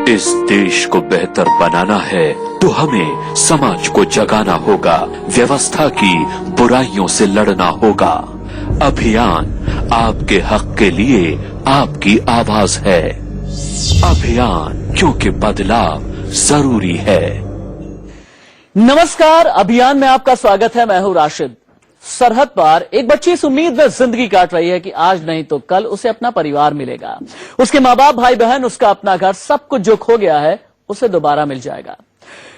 इस देश को बेहतर बनाना है तो हमें समाज को जगाना होगा, व्यवस्था की बुराइयों से लड़ना होगा। अभियान आपके हक के लिए आपकी आवाज है। अभियान, क्योंकि बदलाव जरूरी है। नमस्कार, अभियान में आपका स्वागत है। मैं हूं राशिद। सरहद पार एक बच्ची इस उम्मीद में जिंदगी काट रही है कि आज नहीं तो कल उसे अपना परिवार मिलेगा, उसके माँ बाप, भाई बहन, उसका अपना घर, सब कुछ जो खो गया है उसे दोबारा मिल जाएगा।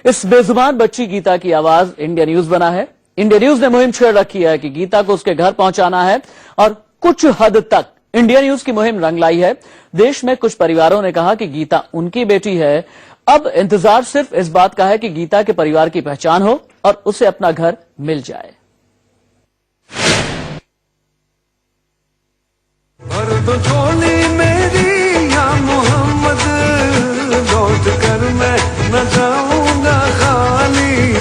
इस बेजुबान बच्ची गीता की आवाज इंडिया न्यूज बना है। इंडिया न्यूज ने मुहिम छेड़ रखी है कि गीता को उसके घर पहुंचाना है और कुछ हद तक इंडिया न्यूज की मुहिम रंग लाई है। देश में कुछ परिवारों ने कहा कि गीता उनकी बेटी है। अब इंतजार सिर्फ इस बात का है कि गीता के परिवार की पहचान हो और उसे अपना घर मिल जाए। भर दो झोली मेरी या मोहम्मद, लौट कर मैं न जाऊंगा खाली।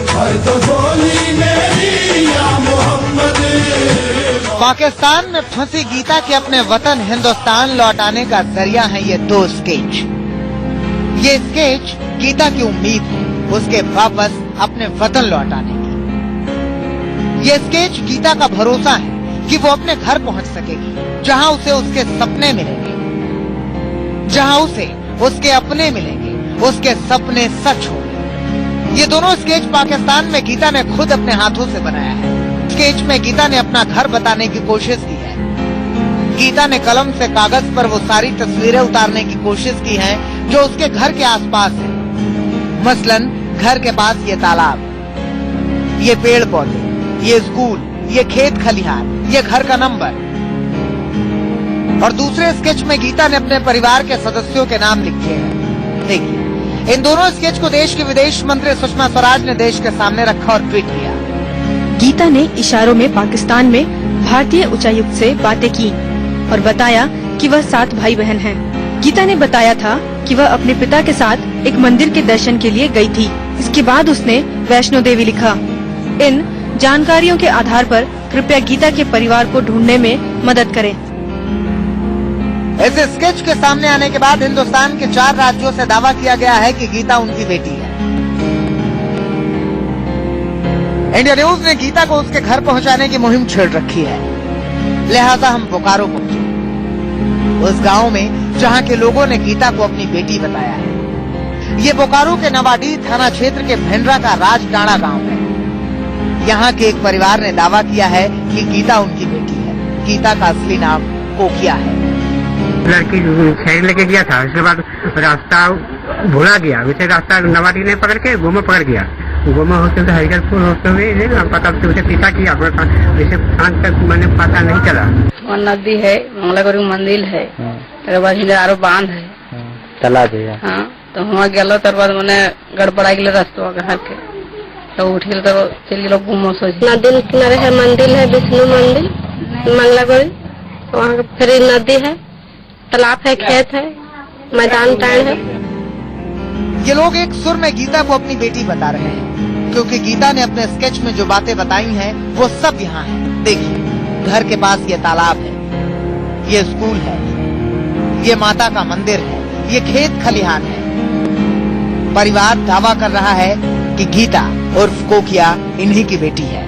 भर दो झोली मेरी या मोहम्मद। पाकिस्तान में फंसी गीता के अपने वतन हिंदुस्तान लौटाने का जरिया है ये दो स्केच। ये स्केच गीता की उम्मीद है उसके वापस अपने वतन लौटाने की। ये स्केच गीता का भरोसा है कि वो अपने घर पहुंच सकेगी, जहां उसे उसके सपने मिलेंगे, जहां उसे उसके अपने मिलेंगे, उसके सपने सच होंगे। ये दोनों स्केच पाकिस्तान में गीता ने खुद अपने हाथों से बनाया है। स्केच में गीता ने अपना घर बताने की कोशिश की है। गीता ने कलम से कागज पर वो सारी तस्वीरें उतारने की कोशिश की है जो उसके घर के आसपास है। मसलन घर के पास ये तालाब, ये पेड़ पौधे, ये स्कूल, ये खेत खलिहान, ये घर का नंबर। और दूसरे स्केच में गीता ने अपने परिवार के सदस्यों के नाम लिखे हैं। देखिए, इन दोनों स्केच को देश की विदेश मंत्री सुषमा स्वराज ने देश के सामने रखा और ट्वीट किया। गीता ने इशारों में पाकिस्तान में भारतीय उच्चायुक्त से बातें की और बताया कि वह 7 भाई बहन हैं। गीता ने बताया था कि वह अपने पिता के साथ एक मंदिर के दर्शन के लिए गई थी। इसके बाद उसने वैष्णो देवी लिखा। इन जानकारियों के आधार पर कृपया गीता के परिवार को ढूंढने में मदद करें। इस स्केच के सामने आने के बाद हिंदुस्तान के 4 राज्यों से दावा किया गया है कि गीता उनकी बेटी है। इंडिया न्यूज ने गीता को उसके घर पहुंचाने की मुहिम छेड़ रखी है। लिहाजा हम बोकारो पहुंचे, उस गांव में जहां के लोगों ने गीता को अपनी बेटी बताया है। ये बोकारो के नवाडीह थाना क्षेत्र के भेंडरा का राजडाणा गांव है। यहाँ के एक परिवार ने दावा किया है कि गीता उनकी बेटी है। गीता का असली नाम कोकिया है। लड़की शहर लेके गया था, उसके बाद रास्ता भूला गया। उसे रास्ता नवाडी ने पकड़ के गोमा पकड़ गया। गोमा होते हुए हरिगरपुर होते हुए पता उसे पीछा किया। जैसे शाम तक मैंने पता नहीं चला। वहाँ नदी है, मंगलागौरी मंदिर है, तेरे बाद हिंदारो बांध है, तालाब है। हाँ, तो वहाँ गया तर बाद मैंने गड़बड़ा गया रास्ता घर के, तो उठ गया तो चलिए लोग घूमो सोच। नदी किनारे है मंदिर है, विष्णु मंदिर मंगलागौरी, वहाँ फिर नदी है, तालाब है, खेत है, मैदान टाइम है। ये लोग एक सुर में गीता को अपनी बेटी बता रहे हैं, क्योंकि गीता ने अपने स्केच में जो बातें बताई हैं वो सब यहाँ है। देखिए, घर के पास ये तालाब है, ये स्कूल है, ये माता का मंदिर है, ये खेत खलिहान है। परिवार दावा कर रहा है कि गीता उर्फ कोकिया इन्हीं की बेटी है।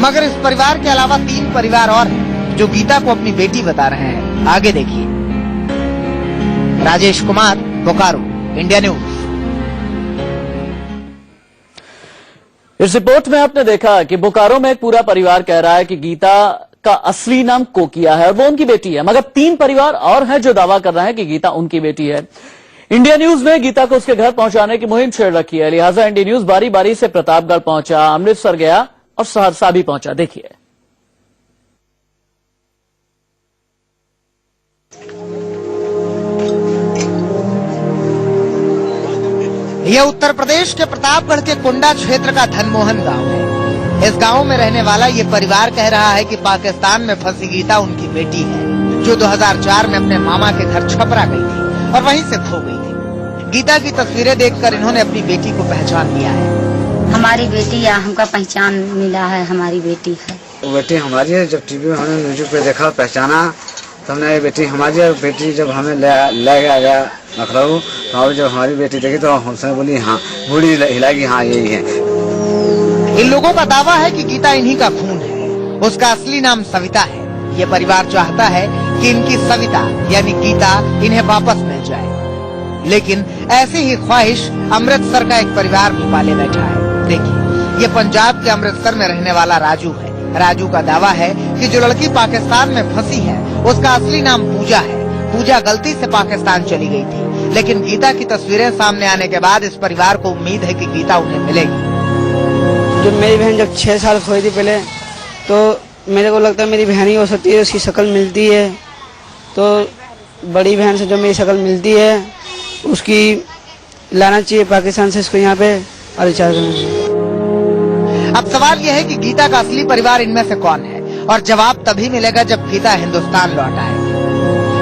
मगर इस परिवार के अलावा 3 परिवार और हैं जो गीता को अपनी बेटी बता रहे हैं। आगे देखिए। Rajesh Kumar, Bokaro, India news. इस रिपोर्ट में आपने देखा कि बोकारो में एक पूरा परिवार कह रहा है कि गीता का असली नाम कोकिया है और वो उनकी बेटी है। मगर 3 परिवार और हैं जो दावा कर रहे हैं कि गीता उनकी बेटी है। इंडिया न्यूज ने गीता को उसके घर पहुंचाने की मुहिम छेड़ रखी है। लिहाजा इंडिया न्यूज बारी बारी से प्रतापगढ़ पहुंचा, अमृतसर गया और सहरसा भी पहुंचा। देखिए। यह उत्तर प्रदेश के प्रतापगढ़ के कुंडा क्षेत्र का धनमोहन गांव है। इस गांव में रहने वाला ये परिवार कह रहा है कि पाकिस्तान में फंसी गीता उनकी बेटी है, जो 2004 में अपने मामा के घर छपरा गई थी और वहीं से खो गई थी। गीता की तस्वीरें देखकर इन्होंने अपनी बेटी को पहचान लिया है। हमारी बेटी या हमका पहचान मिला है, हमारी बेटी है। वो बेटी हमारी है। जब टीवी में हमने यूट्यूब पे देखा, पहचाना, तो हमने ये बेटी हमारी है। बेटी जब हमें ले गया नखराऊ। और जब हमारी बेटी देखी तो हमसे बोली हाँ, बूढ़ी हिलाएगी, हाँ यही है। इन लोगों का दावा है कि गीता इन्हीं का खून है। उसका असली नाम सविता है। ये परिवार चाहता है कि इनकी सविता यानी गीता इन्हें वापस मिल जाए, लेकिन ऐसी ही ख्वाहिश अमृतसर का एक परिवार भी पाले बैठा है। देखिए, ये पंजाब के अमृतसर में रहने वाला राजू है। राजू का दावा है कि जो लड़की पाकिस्तान में फंसी है उसका असली नाम पूजा है। पूजा गलती से पाकिस्तान चली गई थी, लेकिन गीता की तस्वीरें सामने आने के बाद इस परिवार को उम्मीद है कि गीता उन्हें मिलेगी। जब मेरी बहन जब 6 साल खोई थी पहले, तो मेरे को लगता है मेरी बहन ही हो सकती है, उसकी शक्ल मिलती है। तो बड़ी बहन से जो मेरी शक्ल मिलती है उसकी लाना चाहिए पाकिस्तान से, इसको यहाँ पे और रिचार्ज करना चाहिए। अब सवाल यह है कि गीता का असली परिवार इनमें से कौन है, और जवाब तभी मिलेगा जब गीता हिंदुस्तान लौट आए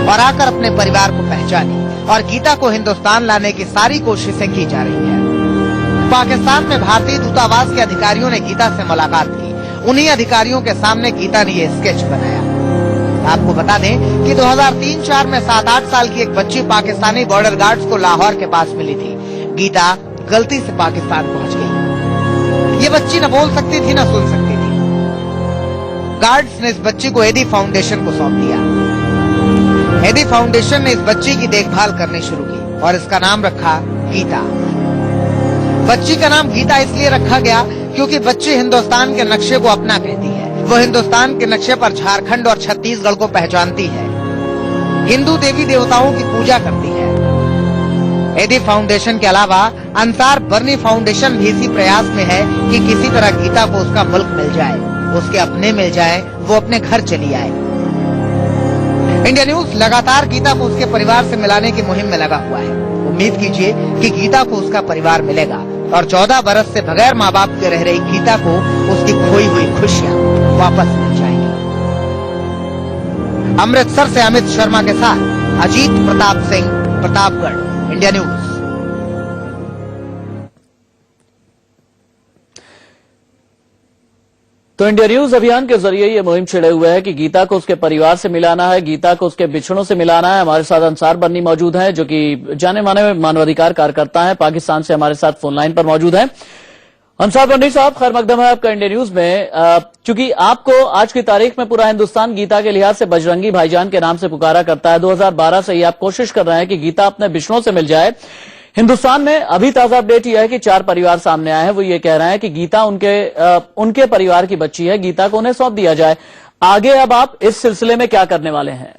और आकर अपने परिवार को पहचाने। और गीता को हिंदुस्तान लाने की सारी कोशिशें की जा रही है। पाकिस्तान में भारतीय दूतावास के अधिकारियों ने गीता से मुलाकात की। उन्हीं अधिकारियों के सामने गीता ने ये स्केच बनाया। आपको बता दें कि 2003-04 में 7-8 साल की एक बच्ची पाकिस्तानी बॉर्डर गार्ड्स को लाहौर के पास मिली थी। गीता गलती से पाकिस्तान पहुंच गई। ये बच्ची न बोल सकती थी न सुन सकती थी। गार्ड्स ने इस बच्ची को एदी फाउंडेशन को सौंप दिया। एदी फाउंडेशन ने इस बच्ची की देखभाल करनी शुरू की और इसका नाम रखा गीता। बच्ची का नाम गीता इसलिए रखा गया क्योंकि बच्ची हिंदुस्तान के नक्शे को अपना कहती है। वो हिंदुस्तान के नक्शे पर झारखंड और छत्तीसगढ़ को पहचानती है। हिंदू देवी देवताओं की पूजा करती है। एदी फाउंडेशन के अलावा अंसार बर्नी फाउंडेशन भी इसी प्रयास में है कि किसी तरह गीता को उसका मुल्क मिल जाए, उसके अपने मिल जाए, वो अपने घर चली आए। इंडिया न्यूज लगातार गीता को उसके परिवार से मिलाने की मुहिम में लगा हुआ है। उम्मीद कीजिए कि गीता को उसका परिवार मिलेगा और 14 बरस से बगैर माँ बाप के रह रही गीता को उसकी खोई हुई खुशियाँ वापस मिल जाएंगी। अमृतसर से अमित शर्मा के साथ अजीत प्रताप सिंह, प्रतापगढ़, इंडिया न्यूज। तो इंडिया न्यूज अभियान के जरिए ये मुहिम छिड़े हुए है कि गीता को उसके परिवार से मिलाना है, गीता को उसके बिछड़ों से मिलाना है। हमारे साथ अंसार बर्नी मौजूद हैं, जो कि जाने माने मानवाधिकार कार्यकर्ता हैं, पाकिस्तान से हमारे साथ फोन लाइन पर मौजूद हैं। अंसार बर्नी साहब, खैर मकदम है आपका इंडिया न्यूज में। चूंकि आपको आज की तारीख में पूरा हिंदुस्तान गीता के लिहाज से बजरंगी भाईजान के नाम से पुकारा करता है। 2012 से ही आप कोशिश कर रहे हैं कि गीता अपने बिछड़ों से मिल जाए। हिंदुस्तान में अभी ताजा अपडेट यह है कि 4 परिवार सामने आए हैं। वो ये कह रहे हैं कि गीता उनके परिवार की बच्ची है, गीता को उन्हें सौंप दिया जाए। आगे अब आप इस सिलसिले में क्या करने वाले हैं?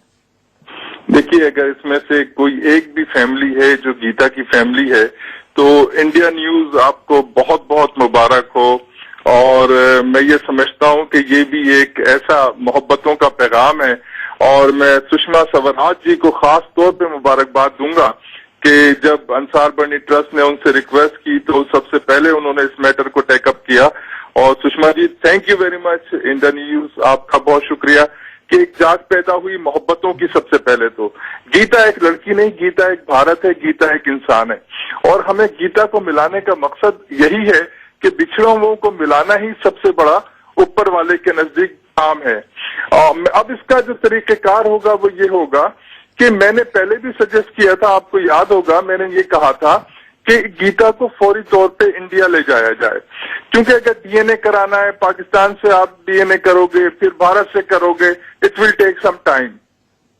देखिए, अगर इसमें से कोई एक भी फैमिली है जो गीता की फैमिली है, तो इंडिया न्यूज आपको बहुत बहुत मुबारक हो। और मैं ये समझता हूँ कि ये भी एक ऐसा मोहब्बतों का पैगाम है। और मैं सुषमा स्वराज जी को खास तौर पे मुबारकबाद दूंगा कि जब अंसार बर्नी ट्रस्ट ने उनसे रिक्वेस्ट की तो सबसे पहले उन्होंने इस मैटर को टेकअप किया। और Sushma ji, thank you very much. India News, आपका बहुत शुक्रिया कि एक जाग पैदा हुई मोहब्बतों की। सबसे पहले तो गीता एक लड़की नहीं, गीता एक भारत है, गीता एक इंसान है। और हमें गीता को मिलाने का मकसद यही है कि बिछड़ों को मिलाना ही सबसे बड़ा ऊपर वाले के नजदीक काम है। अब इसका जो तरीकेकार होगा वो ये होगा कि मैंने पहले भी सजेस्ट किया था, आपको याद होगा, मैंने ये कहा था कि गीता को फौरी तौर पे इंडिया ले जाया जाए। क्योंकि अगर डीएनए कराना है, पाकिस्तान से आप डीएनए करोगे, फिर भारत से करोगे, it will take some time.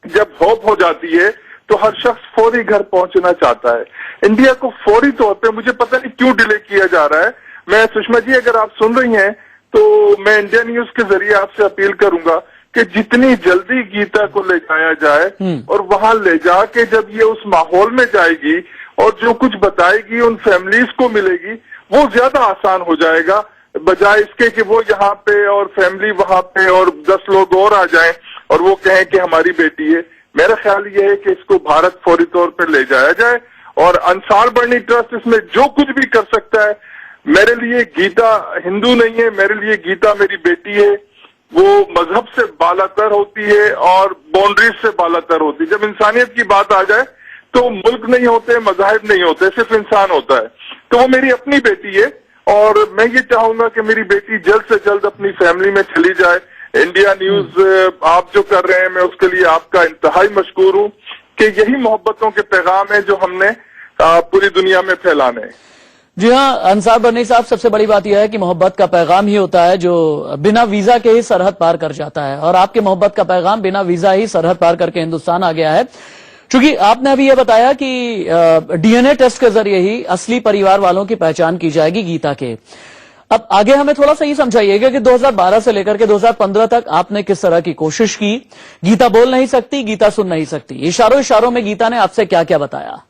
जब होप हो जाती है तो हर शख्स फौरी घर पहुंचना चाहता है। इंडिया को फौरी तौर पे, मुझे पता नहीं क्यों डिले किया जा रहा है। मैं सुषमा जी, अगर आप सुन रही हैं तो मैं इंडिया न्यूज के जरिए आपसे अपील करूंगा कि जितनी जल्दी गीता को ले जाया जाए और वहां ले जाके जब ये उस माहौल में जाएगी और जो कुछ बताएगी उन फैमिलीज को मिलेगी, वो ज्यादा आसान हो जाएगा, बजाय इसके कि वो यहाँ पे और फैमिली वहां पे और 10 लोग और आ जाएं और वो कहें कि हमारी बेटी है। मेरा ख्याल ये है कि इसको भारत फौरी तौर पर ले जाया जाए। और अंसार बर्नी ट्रस्ट इसमें जो कुछ भी कर सकता है। मेरे लिए गीता हिंदू नहीं है, मेरे लिए गीता मेरी बेटी है। वो मजहब से बालातर होती है और बाउंड्रीज से बालातर होती है। जब इंसानियत की बात आ जाए तो मुल्क नहीं होते, मजाहिब नहीं होते, सिर्फ इंसान होता है। तो वो मेरी अपनी बेटी है और मैं ये चाहूंगा कि मेरी बेटी जल्द से जल्द अपनी फैमिली में चली जाए। इंडिया न्यूज आप जो कर रहे हैं, मैं उसके लिए आपका इंतहाई मशकूर हूँ कि यही मोहब्बतों के पैगाम है जो हमने पूरी दुनिया में फैलाने हैं। जी हाँ, अंसार बर्नी साहब, सबसे बड़ी बात यह है कि मोहब्बत का पैगाम ही होता है जो बिना वीजा के ही सरहद पार कर जाता है, और आपके मोहब्बत का पैगाम बिना वीजा ही सरहद पार करके हिंदुस्तान आ गया है। चूंकि आपने अभी यह बताया कि डीएनए टेस्ट के जरिए ही असली परिवार वालों की पहचान की जाएगी गीता के। अब आगे हमें थोड़ा सा ये समझाइएगा कि 2012 से लेकर के 2015 तक आपने किस तरह की कोशिश की। गीता बोल नहीं सकती, गीता सुन नहीं सकती, इशारों इशारों में गीता ने आपसे क्या क्या बताया?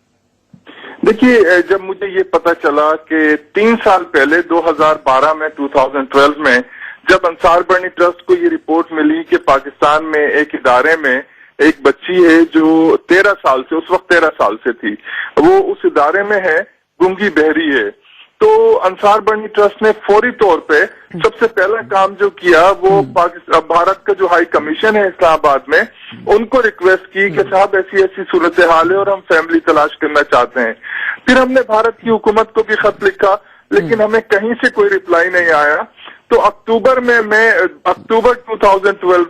देखिए, जब मुझे ये पता चला कि 3 साल पहले 2012 में 2012 में जब अंसार बर्नी ट्रस्ट को ये रिपोर्ट मिली कि पाकिस्तान में एक इदारे में एक बच्ची है जो 13 साल से, उस वक्त 13 साल से थी, वो उस इदारे में है, गूंगी बहरी है, तो अंसार बर्नी ट्रस्ट ने फौरी तौर पे सबसे पहला काम जो किया वो भारत का जो हाई कमीशन है इस्लामाबाद में, उनको रिक्वेस्ट की कि साहब ऐसी ऐसी सूरत हाल है और हम फैमिली तलाश करना चाहते हैं। फिर हमने भारत की हुकूमत को भी खत लिखा, लेकिन हमें कहीं से कोई रिप्लाई नहीं आया। तो अक्टूबर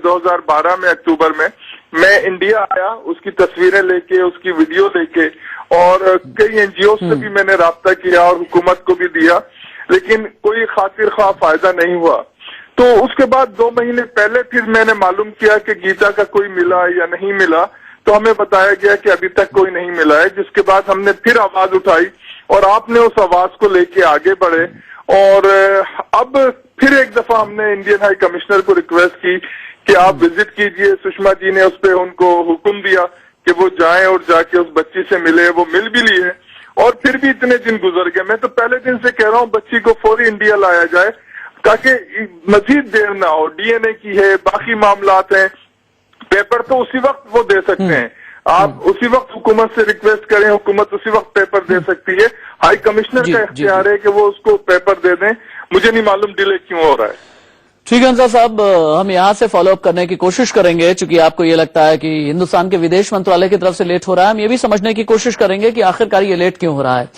2012 में अक्टूबर में मैं इंडिया आया, उसकी तस्वीरें लेके, उसकी वीडियो लेके, और कई एनजीओ से भी मैंने राब्ता किया और हुकूमत को भी दिया, लेकिन कोई खातिर ख्वाह फायदा नहीं हुआ। तो उसके बाद 2 महीने पहले फिर मैंने मालूम किया कि गीता का कोई मिला या नहीं मिला, तो हमें बताया गया कि अभी तक कोई नहीं मिला है। जिसके बाद हमने फिर आवाज उठाई और आपने उस आवाज को लेके आगे बढ़े, और अब फिर एक दफा हमने इंडियन हाई कमिश्नर को रिक्वेस्ट की कि आप विजिट कीजिए। सुषमा जी ने उस पर उनको हुक्म दिया कि वो जाएं और जाके उस बच्ची से मिले, वो मिल भी लिए, और फिर भी इतने दिन गुजर गए। मैं तो पहले दिन से कह रहा हूँ बच्ची को फौरी इंडिया लाया जाए ताकि मजीद देर ना हो। डीएनए की है, बाकी मामलात हैं, पेपर तो उसी वक्त वो दे सकते हैं, आप उसी वक्त हुकूमत से रिक्वेस्ट करें, हुकूमत उसी वक्त पेपर दे सकती है। हाई कमिश्नर का इख्तियार है कि वो उसको पेपर दे दें। मुझे नहीं मालूम डिले क्यों हो रहा है। ठीक है अंसार साहब, हम यहां से फॉलोअप करने की कोशिश करेंगे, चूंकि आपको ये लगता है कि हिंदुस्तान के विदेश मंत्रालय की तरफ से लेट हो रहा है। हम ये भी समझने की कोशिश करेंगे कि आखिरकार ये लेट क्यों हो रहा है।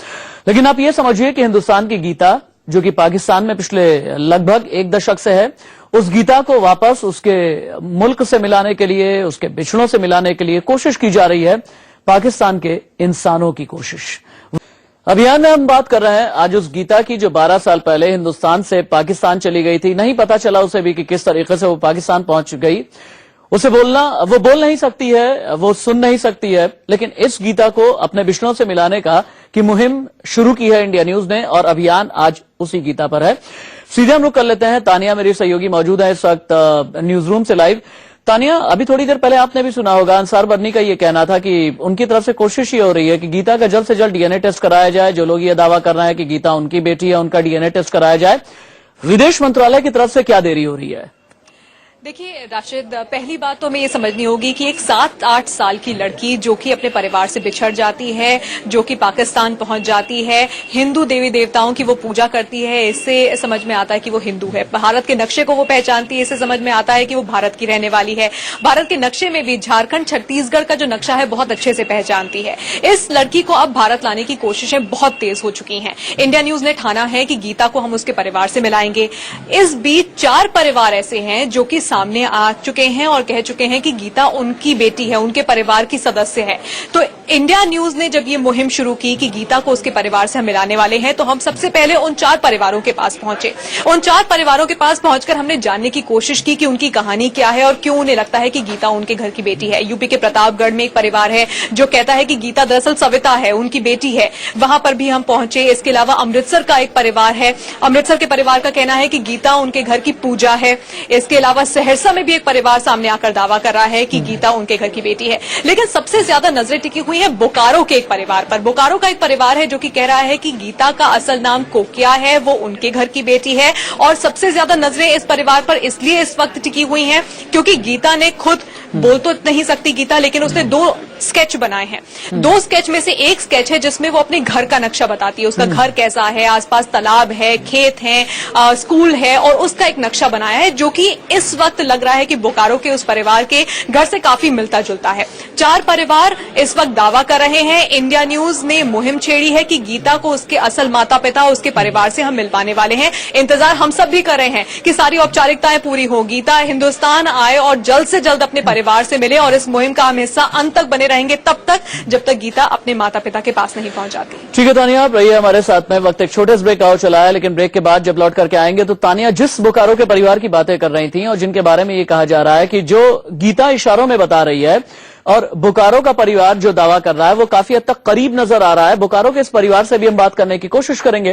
लेकिन आप ये समझिए कि हिंदुस्तान की गीता, जो कि पाकिस्तान में पिछले लगभग 1 दशक से है, उस गीता को वापस उसके मुल्क से मिलाने के लिए, उसके बिछड़ों से मिलाने के लिए कोशिश की जा रही है, पाकिस्तान के इंसानों की कोशिश। अभियान में हम बात कर रहे हैं आज उस गीता की जो 12 साल पहले हिंदुस्तान से पाकिस्तान चली गई थी। नहीं पता चला उसे भी कि किस तरीके से वो पाकिस्तान पहुंच गई। उसे बोलना, वो बोल नहीं सकती है, वो सुन नहीं सकती है, लेकिन इस गीता को अपने बिछड़ों से मिलाने का की मुहिम शुरू की है इंडिया न्यूज ने, और अभियान आज उसी गीता पर है। सीधे हम रुक कर लेते हैं। तानिया मेरी सहयोगी मौजूद है इस वक्त न्यूज रूम से लाइव। तानिया, अभी थोड़ी देर पहले आपने भी सुना होगा अंसार बर्नी का ये कहना था कि उनकी तरफ से कोशिश ये हो रही है कि गीता का जल्द से जल्द डीएनए टेस्ट कराया जाए। जो लोग ये दावा कर रहे हैं कि गीता उनकी बेटी है, उनका डीएनए टेस्ट कराया जाए। विदेश मंत्रालय की तरफ से क्या देरी हो रही है? देखिए राशिद, पहली बात तो हमें ये समझनी होगी कि एक 7-8 साल की लड़की जो कि अपने परिवार से बिछड़ जाती है, जो कि पाकिस्तान पहुंच जाती है, हिंदू देवी देवताओं की वो पूजा करती है, इससे समझ में आता है कि वो हिंदू है। भारत के नक्शे को वो पहचानती है, इससे समझ में आता है कि वो भारत की रहने वाली है। भारत के नक्शे में भी झारखंड, छत्तीसगढ़ का जो नक्शा है बहुत अच्छे से पहचानती है। इस लड़की को अब भारत लाने की कोशिशें बहुत तेज हो चुकी हैं। इंडिया न्यूज ने ठाना है कि गीता को हम उसके परिवार से मिलाएंगे। इस बीच 4 परिवार ऐसे हैं जो कि सामने आ चुके हैं और कह चुके हैं कि गीता उनकी बेटी है, उनके परिवार की सदस्य है। तो इंडिया न्यूज ने जब ये मुहिम शुरू की कि गीता को उसके परिवार से हम मिलाने वाले हैं, तो हम सबसे पहले उन 4 परिवारों के पास पहुंचे। उन 4 परिवारों के पास पहुंचकर हमने जानने की कोशिश की कि उनकी कहानी क्या है और क्यों उन्हें लगता है कि गीता उनके घर की बेटी है। यूपी के प्रतापगढ़ में एक परिवार है जो कहता है कि गीता दरअसल सविता है, उनकी बेटी है, वहां पर भी हम पहुंचे। इसके अलावा अमृतसर का एक परिवार है, अमृतसर के परिवार का कहना है कि गीता उनके घर की पूजा है। इसके अलावा सहरसा में भी एक परिवार सामने आकर दावा कर रहा है कि गीता उनके घर की बेटी है। लेकिन सबसे ज्यादा नजरें टिकी हुई हैं बोकारो के एक परिवार पर। बोकारो का एक परिवार है जो कि कह रहा है कि गीता का असल नाम कोकिया है, वो उनके घर की बेटी है। और सबसे ज्यादा नजरें इस परिवार पर इसलिए इस वक्त टिकी हुई हैं क्योंकि गीता ने खुद, बोल तो नहीं सकती गीता, लेकिन उसने 2 स्केच बनाए हैं। 2 स्केच में से एक स्केच है जिसमें वो अपने घर का नक्शा बताती है, उसका घर कैसा है, आसपास तालाब है, खेत है, स्कूल है, और उसका एक नक्शा बनाया है जो कि इस वक्त वक्त लग रहा है कि बोकारो के उस परिवार के घर से काफी मिलता जुलता है। 4 परिवार इस वक्त दावा कर रहे हैं। इंडिया न्यूज ने मुहिम छेड़ी है कि गीता को उसके असल माता पिता उसके परिवार से हम मिलवाने वाले हैं। इंतजार हम सब भी कर रहे हैं कि सारी औपचारिकताएं पूरी हो, गीता हिंदुस्तान आए और जल्द से जल्द अपने परिवार से मिले और इस मुहिम का हम हिस्सा अंत तक बने रहेंगे, तब तक जब तक गीता अपने माता पिता के पास नहीं पहुंच जाती। ठीक है तानिया, आप रहिए हमारे साथ में। वक्त एक छोटे से ब्रेक का चला है, लेकिन ब्रेक के बाद जब लौट करके आएंगे तो तानिया जिस बोकारो के परिवार की बातें कर रही थी और जिनके बारे में ये कहा जा रहा है कि जो गीता इशारों में बता रही है और बोकारो का परिवार जो दावा कर रहा है वो काफी हद तक करीब नजर आ रहा है। बोकारो के इस परिवार से भी हम बात करने की कोशिश करेंगे।